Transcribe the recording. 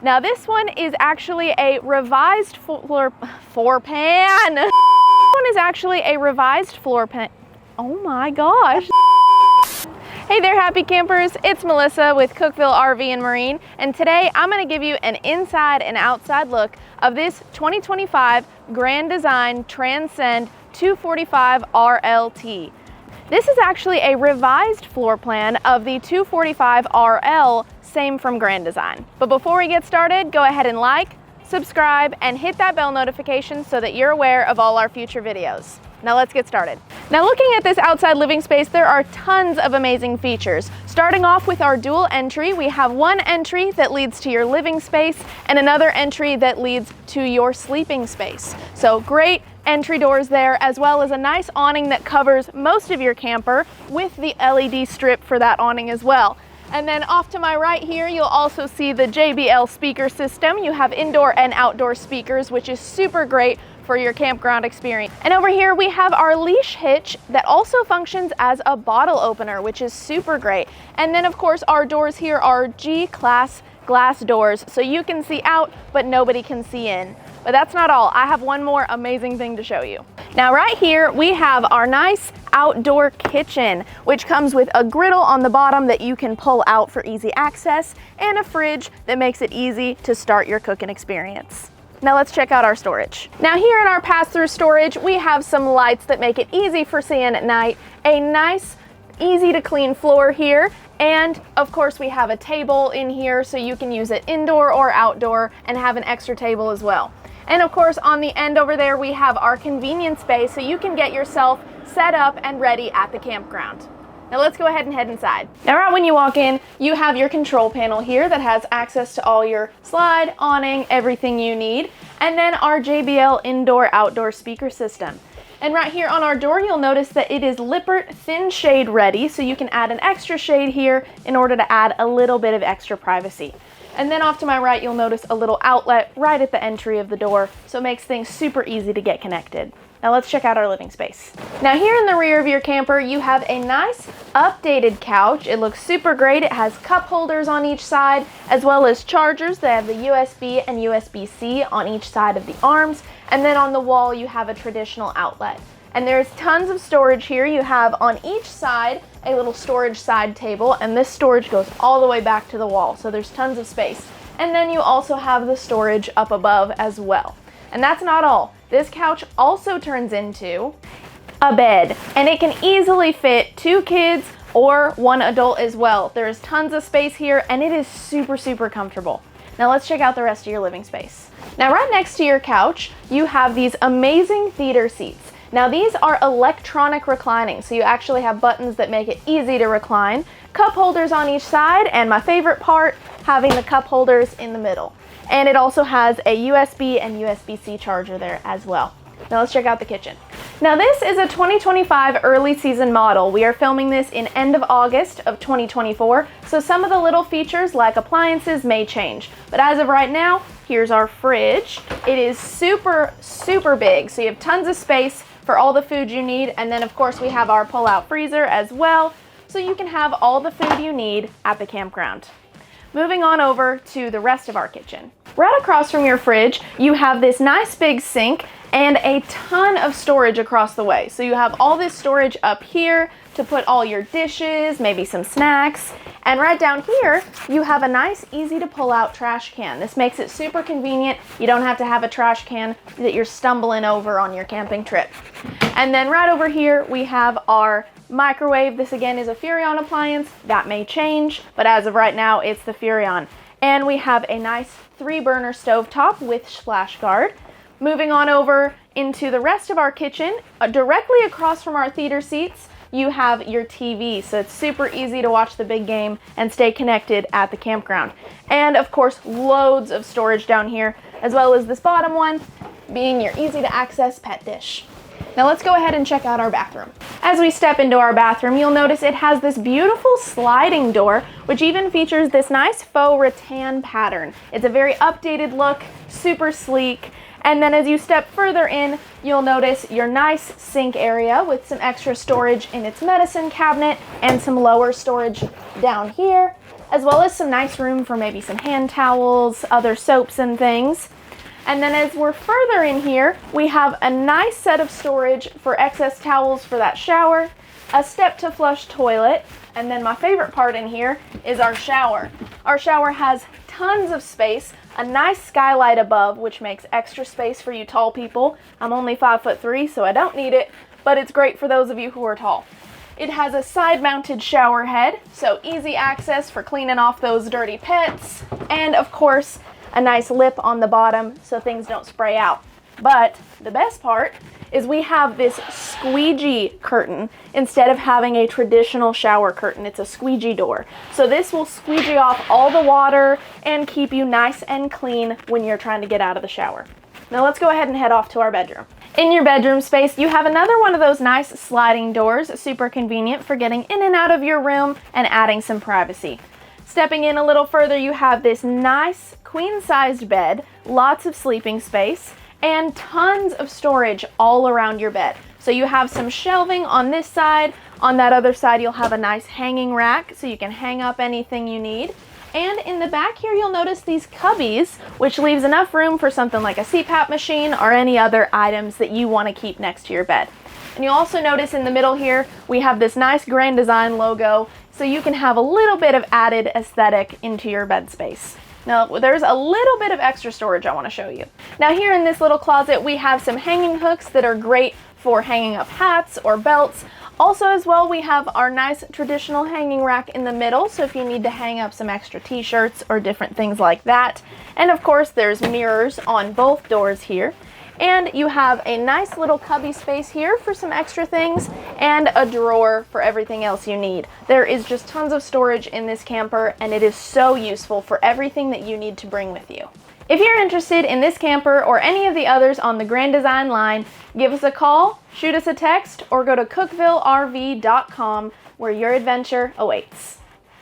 Now this one is actually a revised floor pan. This one is actually a revised floor pan. Oh my gosh. Hey there, happy campers. It's Melissa with Cookeville RV and Marine, and today I'm going to give you an inside and outside look of this 2025 Grand Design Transcend 245RLT. This is actually a revised floor plan of the 245RL, same from Grand Design. But before we get started, go ahead and like, subscribe, and hit that bell notification so that you're aware of all our future videos. Now let's get started. Now looking at this outside living space, there are tons of amazing features. Starting off with our dual entry, we have one entry that leads to your living space and another entry that leads to your sleeping space. So great entry doors there, as well as a nice awning that covers most of your camper with the LED strip for that awning as well. And then off to my right here, you'll also see the JBL speaker system. You have indoor and outdoor speakers, which is super great for your campground experience. And over here we have our leash hitch that also functions as a bottle opener, which is super great. And then of course our doors here are G-class glass doors, so you can see out, but nobody can see in. But that's not all. I have one more amazing thing to show you. Now right here we have our nice outdoor kitchen, which comes with a griddle on the bottom that you can pull out for easy access, and a fridge that makes it easy to start your cooking experience. Now let's check out our storage. Now here in our pass-through storage, we have some lights that make it easy for seeing at night, a nice, easy to clean floor here, and of course we have a table in here so you can use it indoor or outdoor and have an extra table as well. And of course on the end over there we have our convenience space so you can get yourself set up and ready at the campground. Now let's go ahead and head inside. Now right when you walk in, you have your control panel here that has access to all your slide, awning, everything you need, and then our JBL indoor-outdoor speaker system. And right here on our door, you'll notice that it is Lippert thin shade ready, so you can add an extra shade here in order to add a little bit of extra privacy. And then off to my right, you'll notice a little outlet right at the entry of the door, so it makes things super easy to get connected. Now let's check out our living space. Now here in the rear of your camper, you have a nice updated couch. It looks super great. It has cup holders on each side, as well as chargers. They have the USB and USB-C on each side of the arms. And then on the wall, you have a traditional outlet. And there's tons of storage here. You have on each side a little storage side table, and this storage goes all the way back to the wall. So there's tons of space. And then you also have the storage up above as well. And that's not all. This couch also turns into a bed, and it can easily fit 2 kids or 1 adult as well. There's tons of space here, and it is super, super comfortable. Now let's check out the rest of your living space. Now right next to your couch, you have these amazing theater seats. Now these are electronic reclining, so you actually have buttons that make it easy to recline, cup holders on each side, and my favorite part, having the cup holders in the middle. And it also has a USB and USB-C charger there as well. Now let's check out the kitchen. Now this is a 2025 early season model. We are filming this in end of August of 2024, so some of the little features like appliances may change. But as of right now, here's our fridge. It is super, super big, so you have tons of space for all the food you need. And then of course we have our pull-out freezer as well, so you can have all the food you need at the campground. Moving on over to the rest of our kitchen. Right across from your fridge, you have this nice big sink and a ton of storage across the way. So you have all this storage up here to put all your dishes, maybe some snacks. And right down here, you have a nice, easy to pull out trash can. This makes it super convenient. You don't have to have a trash can that you're stumbling over on your camping trip. And then right over here, we have our microwave. This again is a Furrion appliance. That may change, but as of right now, it's the Furrion. And we have a nice 3-burner stovetop with splash guard. Moving on over into the rest of our kitchen, directly across from our theater seats, you have your TV, so it's super easy to watch the big game and stay connected at the campground. And of course, loads of storage down here, as well as this bottom one being your easy to access pet dish. Now let's go ahead and check out our bathroom. As we step into our bathroom, you'll notice it has this beautiful sliding door, which even features this nice faux rattan pattern. It's a very updated look, super sleek. And then as you step further in, you'll notice your nice sink area with some extra storage in its medicine cabinet and some lower storage down here. as well as some nice room for maybe some hand towels, other soaps and things. And then as we're further in here, we have a nice set of storage for excess towels for that shower, a step to flush toilet, and then my favorite part in here is our shower. Our shower has tons of space, a nice skylight above, which makes extra space for you tall people. I'm only 5'3", so I don't need it, but it's great for those of you who are tall. It has a side-mounted shower head, so easy access for cleaning off those dirty pets, and of course, a nice lip on the bottom so things don't spray out. But the best part is we have this squeegee curtain instead of having a traditional shower curtain. It's a squeegee door. So this will squeegee off all the water and keep you nice and clean when you're trying to get out of the shower. Now let's go ahead and head off to our bedroom. In your bedroom space, you have another one of those nice sliding doors, super convenient for getting in and out of your room and adding some privacy. Stepping in a little further, you have this nice queen-sized bed, lots of sleeping space, and tons of storage all around your bed. So you have some shelving on this side. On that other side, you'll have a nice hanging rack so you can hang up anything you need. And in the back here, you'll notice these cubbies, which leaves enough room for something like a CPAP machine or any other items that you want to keep next to your bed. And you'll also notice in the middle here, we have this nice Grand Design logo, so you can have a little bit of added aesthetic into your bed space. Now, there's a little bit of extra storage I want to show you. Now here in this little closet, we have some hanging hooks that are great for hanging up hats or belts. Also as well, we have our nice traditional hanging rack in the middle, so if you need to hang up some extra t-shirts or different things like that. And of course, there's mirrors on both doors here. And you have a nice little cubby space here for some extra things and a drawer for everything else you need. There is just tons of storage in this camper, and it is so useful for everything that you need to bring with you. If you're interested in this camper or any of the others on the Grand Design line, give us a call, shoot us a text, or go to cookvillerv.com where your adventure awaits.